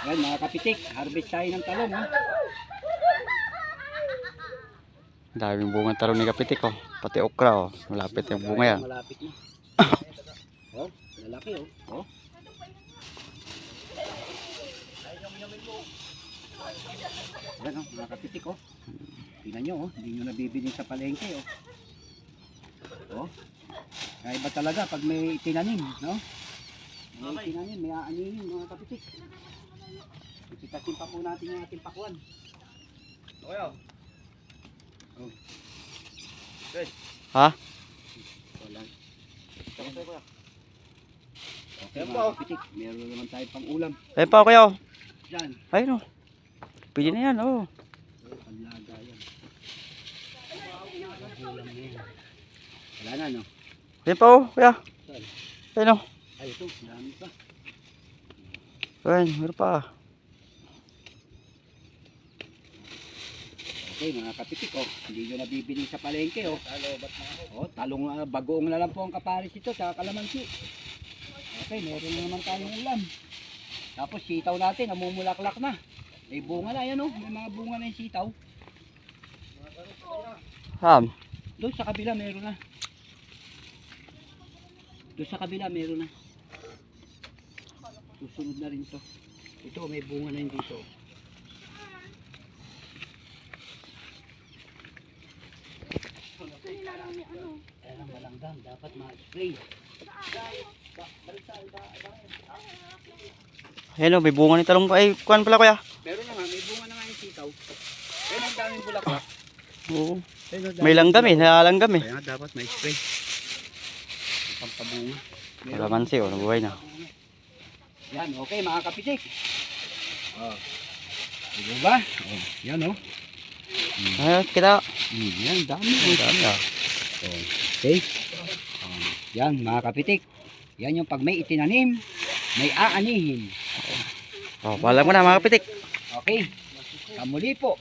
Yan mga kapitik, harvest tayo ng talong. Ha? Daming bunga talong ni Kapitik oh. Pati okra oh. Malapit yung bunga yan. Malapit na. Oh, lalaki oh. Oh. Yan oh, mga kapitik oh. Tingnan nyo oh, hindi nyo nabibili sa palengke oh. Oh. Kaya iba talaga pag may tinanim, no? May tinanim, may aanihin mga kapitik. Ipitasin pa po natin yung ating pakuan. Okay oh. Oh. Okay. Ha? Wala. Okay mga kapitik, meron naman tayo pang ulam. Ayun pa kuya oh. Diyan. Ayun oh. Pwede na yan oh. Panlaga yan. Ulam na yan. Wala na no? Ayun pa oh kuya. Ayun oh. Ay ito, dami pa. Ayun, meron pa. Okay mga kapitik oh, hindi nyo nabibili sa palengke oh. Oh, talong bagoong na lang po ang kaparis ito sa kalamansi. Okay, meron na naman tayong ulam. Tapos sitaw natin, namumulaklak na. May bunga na yan oh, may mga bunga na yung sitaw. Ham. Doon sa kabila meron na. Doon sa kabila meron na. Susunod na rin to. Ito may bunga na yun dito. Kaya lang balanggang, dapat ma-spray. Ayun oh, may bunga ni talong. Ay, kuhan pala kuya. Meron na nga, may bunga na nga yung sitaw. Kaya ang daming bulaklak. Oo. May langgam eh, nalalanggam eh. Kaya nga dapat ma-spray. Pampabunga. Kalamansi oh, nabuhay na. Yan, okay mga kapitik. Oh. Diba ba? Oh, yan oh. Ayun, kita. Yan, dami. Dami ah. Oh, okay. Yan mga kapitik. Yan yung pag may itinanim, may aanihin. Oh, paalam ko na mga Kapitik. Okay. Sa muli po.